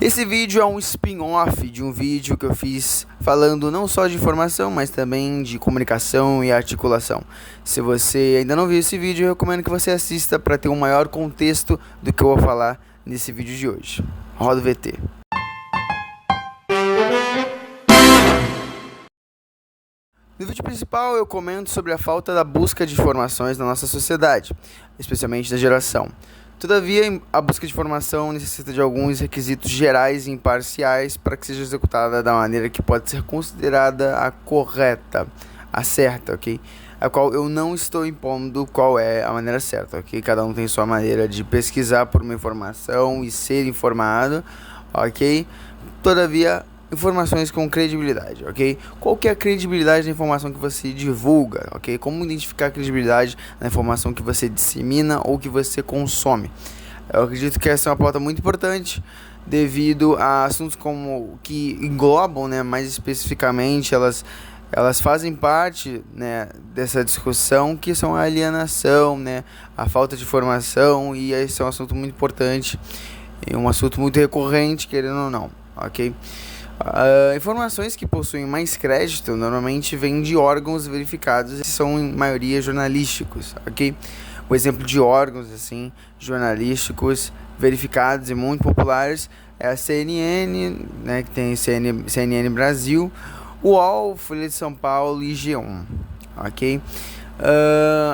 Esse vídeo é um spin-off de um vídeo que eu fiz falando não só de informação, mas também de comunicação e articulação. Se você ainda não viu esse vídeo, eu recomendo que você assista para ter um maior contexto do que eu vou falar nesse vídeo de hoje. Roda o VT. No vídeo principal eu comento sobre a falta da busca de informações na nossa sociedade, especialmente da geração. Todavia, a busca de informação necessita de alguns requisitos gerais e imparciais para que seja executada da maneira que pode ser considerada a correta, a certa, ok? A qual eu não estou impondo qual é a maneira certa, ok? Cada um tem sua maneira de pesquisar por uma informação e ser informado, ok? Todavia, informações com credibilidade, ok? Qual que é a credibilidade da informação que você divulga, ok? Como identificar a credibilidade na informação que você dissemina ou que você consome? Eu acredito que essa é uma pauta muito importante devido a assuntos como que englobam, né, mais especificamente, elas fazem parte, né, dessa discussão, que são a alienação, né, a falta de informação, e esse é um assunto muito importante e um assunto muito recorrente, querendo ou não, ok? Informações que possuem mais crédito normalmente vêm de órgãos verificados e são em maioria jornalísticos, ok? O exemplo de órgãos assim jornalísticos verificados e muito populares é a CNN, né, que tem CNN Brasil, UOL, Folha de São Paulo e G1, ok?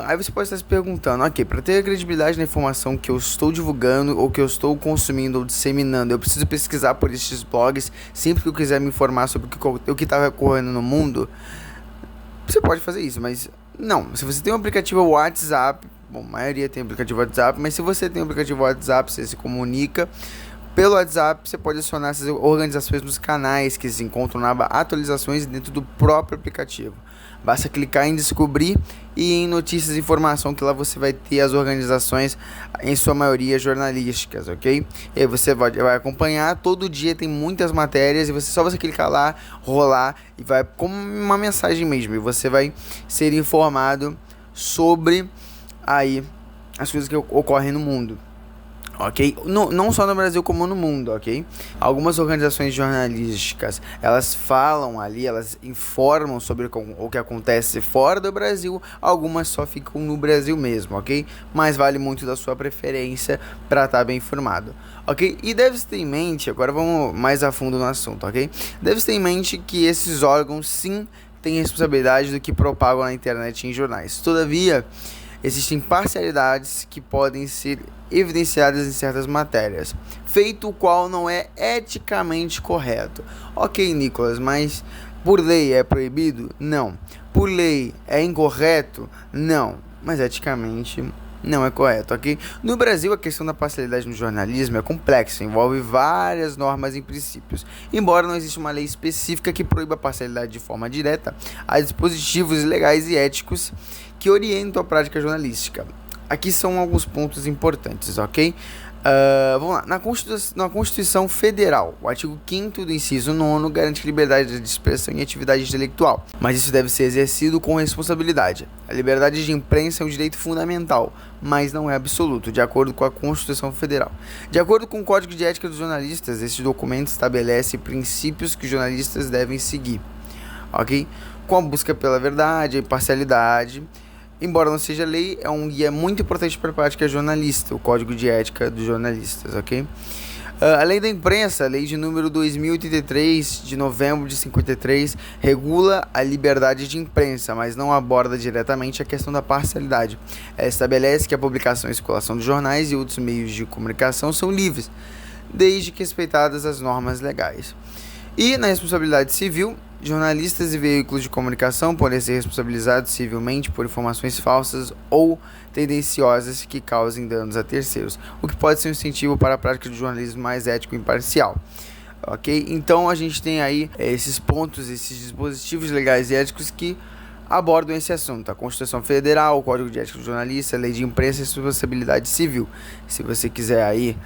Aí você pode estar se perguntando, ok, para ter credibilidade na informação que eu estou divulgando ou que eu estou consumindo ou disseminando, eu preciso pesquisar por estes blogs sempre que eu quiser me informar sobre o que está ocorrendo no mundo? Você pode fazer isso, mas não. Se você tem um aplicativo WhatsApp, bom, a maioria tem aplicativo WhatsApp, mas se você tem um aplicativo WhatsApp, você se comunica pelo WhatsApp, você pode adicionar essas organizações nos canais que se encontram na aba atualizações dentro do próprio aplicativo. Basta clicar em descobrir e em notícias e informação, que lá você vai ter as organizações, em sua maioria jornalísticas, ok? E aí você vai acompanhar, todo dia tem muitas matérias e você clicar lá, rolar e vai como uma mensagem mesmo, e você vai ser informado sobre aí as coisas que ocorrem no mundo. Ok? Não só no Brasil como no mundo, ok? Algumas organizações jornalísticas, elas falam ali, elas informam sobre o que acontece fora do Brasil, algumas só ficam no Brasil mesmo, ok? Mas vale muito da sua preferência para estar bem informado, ok? E deve-se ter em mente, agora vamos mais a fundo no assunto, ok? Deve-se ter em mente que esses órgãos sim têm responsabilidade do que propagam na internet e em jornais. Todavia, existem parcialidades que podem ser evidenciadas em certas matérias, feito o qual não é eticamente correto. Ok, Nicolas, mas por lei é proibido? Não. Por lei é incorreto? Não. Mas eticamente não é correto, ok? No Brasil, a questão da parcialidade no jornalismo é complexa, envolve várias normas e princípios. Embora não exista uma lei específica que proíba a parcialidade de forma direta, há dispositivos legais e éticos que orientam a prática jornalística. Aqui são alguns pontos importantes, ok? Vamos lá. Na Constituição Federal, o artigo 5º do inciso 9º garante liberdade de expressão e atividade intelectual, mas isso deve ser exercido com responsabilidade. A liberdade de imprensa é um direito fundamental, mas não é absoluto, de acordo com a Constituição Federal. De acordo com o Código de Ética dos Jornalistas, este documento estabelece princípios que os jornalistas devem seguir, ok? Com a busca pela verdade, a imparcialidade. Embora não seja lei, é um guia muito importante para a prática jornalista, o Código de Ética dos Jornalistas, ok? A Lei da Imprensa, a Lei de número 2083, de novembro de 53, regula a liberdade de imprensa, mas não aborda diretamente a questão da parcialidade. Ela estabelece que a publicação e circulação de jornais e outros meios de comunicação são livres, desde que respeitadas as normas legais. E na responsabilidade civil, jornalistas e veículos de comunicação podem ser responsabilizados civilmente por informações falsas ou tendenciosas que causem danos a terceiros, o que pode ser um incentivo para a prática de jornalismo mais ético e imparcial. Ok? Então a gente tem aí esses pontos, esses dispositivos legais e éticos que abordam esse assunto: a Constituição Federal, o Código de Ética do Jornalista, a Lei de Imprensa e a Responsabilidade Civil. Se você quiser aí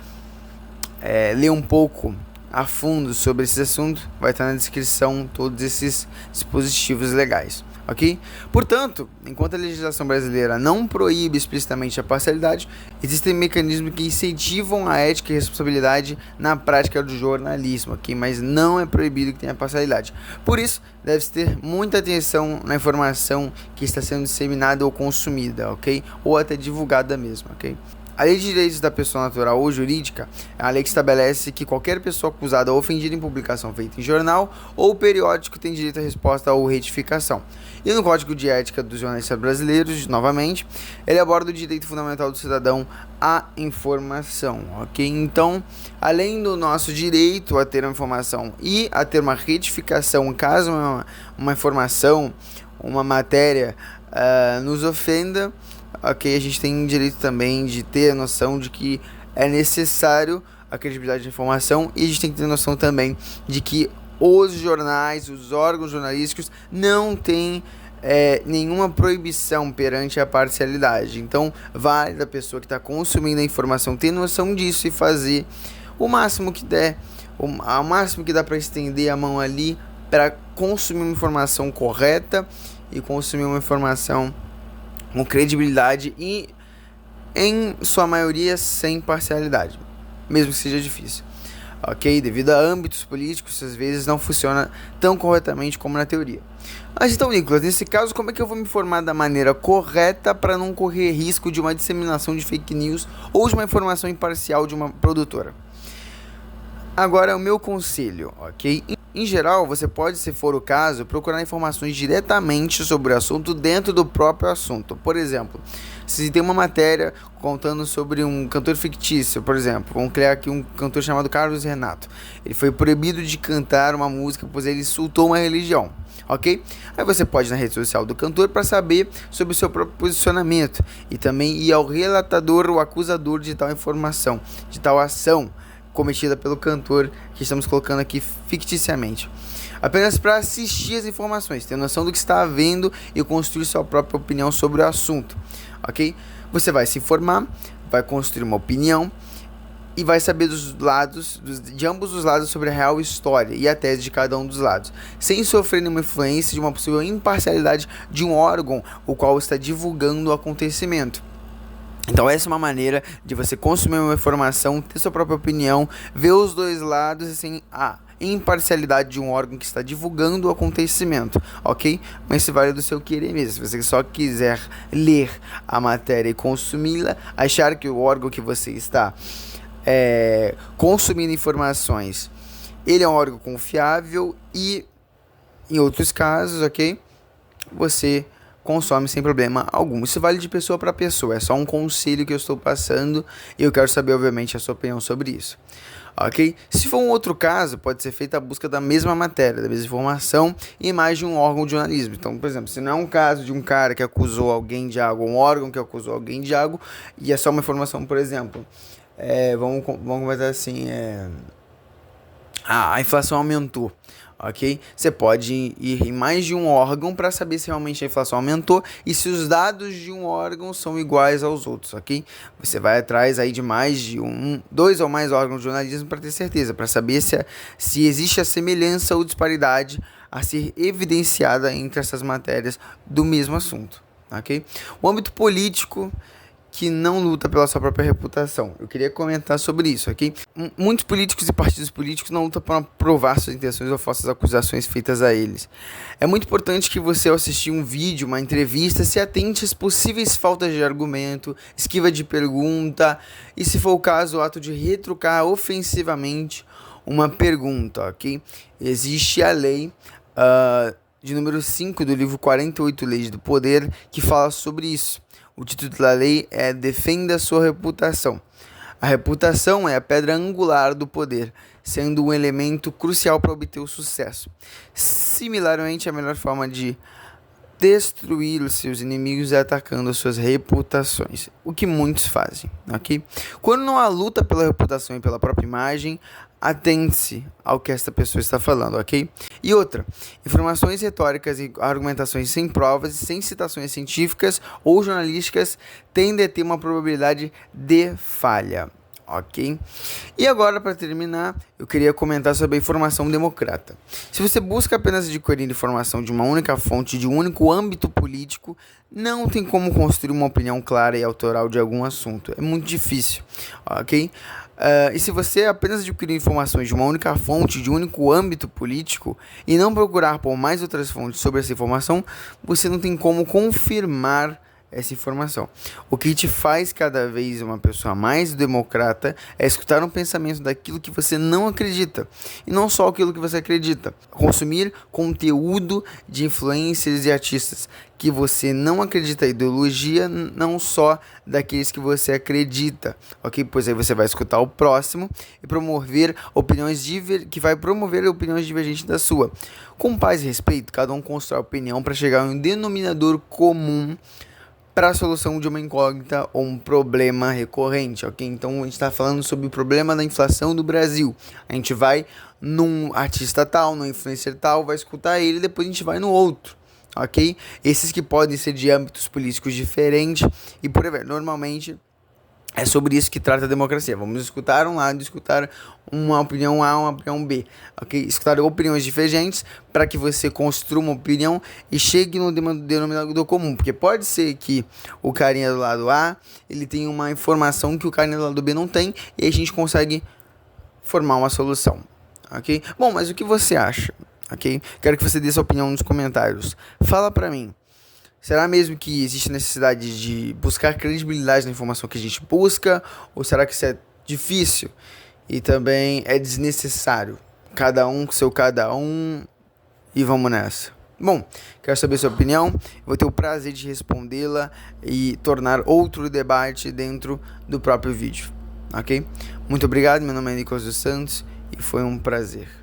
ler um pouco a fundo sobre esse assunto, vai estar na descrição todos esses dispositivos legais, ok? Portanto, enquanto a legislação brasileira não proíbe explicitamente a parcialidade, existem mecanismos que incentivam a ética e a responsabilidade na prática do jornalismo, ok? Mas não é proibido que tenha parcialidade. Por isso, deve-se ter muita atenção na informação que está sendo disseminada ou consumida, ok? Ou até divulgada mesmo, ok? A Lei de Direitos da Pessoa Natural ou Jurídica é a lei que estabelece que qualquer pessoa acusada ou ofendida em publicação feita em jornal ou periódico tem direito à resposta ou retificação. E no Código de Ética dos Jornalistas Brasileiros, novamente, ele aborda o direito fundamental do cidadão à informação, ok? Então, além do nosso direito a ter uma informação e a ter uma retificação, caso uma informação, uma matéria nos ofenda, ok, a gente tem direito também de ter a noção de que é necessário a credibilidade da informação, e a gente tem que ter noção também de que os jornais, os órgãos jornalísticos não têm nenhuma proibição perante a parcialidade. Então, vale da pessoa que está consumindo a informação ter noção disso e fazer o máximo que der, o máximo que dá para estender a mão ali para consumir uma informação correta e consumir uma informação com credibilidade e, em sua maioria, sem parcialidade, mesmo que seja difícil, ok? Devido a âmbitos políticos, às vezes não funciona tão corretamente como na teoria. Mas então, Nicolas, nesse caso, como é que eu vou me informar da maneira correta para não correr risco de uma disseminação de fake news ou de uma informação imparcial de uma produtora? Agora, o meu conselho, ok? Em geral, você pode, se for o caso, procurar informações diretamente sobre o assunto dentro do próprio assunto. Por exemplo, se tem uma matéria contando sobre um cantor fictício, por exemplo, vamos criar aqui um cantor chamado Carlos Renato. Ele foi proibido de cantar uma música pois ele insultou uma religião, ok? Aí você pode ir na rede social do cantor para saber sobre o seu próprio posicionamento e também ir ao relatador ou acusador de tal informação, de tal ação cometida pelo cantor que estamos colocando aqui ficticiamente, apenas para assistir as informações, ter noção do que está havendo e construir sua própria opinião sobre o assunto, ok? Você vai se informar, vai construir uma opinião e vai saber dos lados, de ambos os lados, sobre a real história e a tese de cada um dos lados, sem sofrer nenhuma influência de uma possível imparcialidade de um órgão o qual está divulgando o acontecimento. Então essa é uma maneira de você consumir uma informação, ter sua própria opinião, ver os dois lados e sem a imparcialidade de um órgão que está divulgando o acontecimento, ok? Mas isso vale do seu querer mesmo. Se você só quiser ler a matéria e consumi-la, achar que o órgão que você está consumindo informações, ele é um órgão confiável e, em outros casos, ok? Você consome sem problema algum. Isso vale de pessoa para pessoa, é só um conselho que eu estou passando e eu quero saber, obviamente, a sua opinião sobre isso, ok? Se for um outro caso, pode ser feita a busca da mesma matéria, da mesma informação em mais de um órgão de jornalismo. Então, por exemplo, se não é um caso de um cara que acusou alguém de algo, um órgão que acusou alguém de algo, e é só uma informação, por exemplo, vamos começar assim, a inflação aumentou, ok? Você pode ir em mais de um órgão para saber se realmente a inflação aumentou e se os dados de um órgão são iguais aos outros, ok? Você vai atrás aí de mais de dois ou mais órgãos de jornalismo para ter certeza, para saber se existe a semelhança ou disparidade a ser evidenciada entre essas matérias do mesmo assunto, ok? O âmbito político que não luta pela sua própria reputação. Eu queria comentar sobre isso, ok? Muitos políticos e partidos políticos não lutam para provar suas intenções ou falsas acusações feitas a eles. É muito importante que você, ao assistir um vídeo, uma entrevista, se atente às possíveis faltas de argumento, esquiva de pergunta e, se for o caso, o ato de retrucar ofensivamente uma pergunta, ok? Existe a lei de número 5 do livro 48 Leis do Poder que fala sobre isso. O título da lei é Defenda a sua reputação. A reputação é a pedra angular do poder, sendo um elemento crucial para obter o sucesso. Similarmente, a melhor forma de destruir os seus inimigos é atacando as suas reputações, o que muitos fazem, ok? Quando não há luta pela reputação e pela própria imagem, atente-se ao que esta pessoa está falando, ok? E outra, informações retóricas e argumentações sem provas e sem citações científicas ou jornalísticas tendem a ter uma probabilidade de falha, ok? E agora, para terminar, eu queria comentar sobre a informação democrata. Se você busca apenas adquirir informação de uma única fonte, de um único âmbito político, não tem como construir uma opinião clara e autoral de algum assunto. É muito difícil, ok? E se você apenas adquirir informações de uma única fonte, de um único âmbito político, e não procurar por mais outras fontes sobre essa informação, você não tem como confirmar essa informação. O que te faz cada vez uma pessoa mais democrata é escutar um pensamento daquilo que você não acredita, e não só aquilo que você acredita. Consumir conteúdo de influencers e artistas que você não acredita, ideologia não só daqueles que você acredita, ok? Pois aí você vai escutar o próximo e promover opiniões que vai promover opiniões divergentes da sua. Com paz e respeito, cada um constrói a opinião para chegar a um denominador comum para a solução de uma incógnita ou um problema recorrente, ok? Então a gente está falando sobre o problema da inflação do Brasil. A gente vai num artista tal, num influencer tal, vai escutar ele, depois a gente vai no outro, ok? Esses que podem ser de âmbitos políticos diferentes e por aí vai. Normalmente é sobre isso que trata a democracia. Vamos escutar um lado, escutar uma opinião A, uma opinião B, ok? Escutar opiniões divergentes para que você construa uma opinião e chegue no denominador comum. Porque pode ser que o carinha do lado A, ele tenha uma informação que o carinha do lado B não tem e a gente consegue formar uma solução, ok? Bom, mas o que você acha, ok? Quero que você dê sua opinião nos comentários. Fala para mim. Será mesmo que existe necessidade de buscar credibilidade na informação que a gente busca? Ou será que isso é difícil e também é desnecessário? Cada um com seu cada um e vamos nessa. Bom, quero saber sua opinião, vou ter o prazer de respondê-la e tornar outro debate dentro do próprio vídeo, ok? Muito obrigado, meu nome é Nicolas dos Santos e foi um prazer.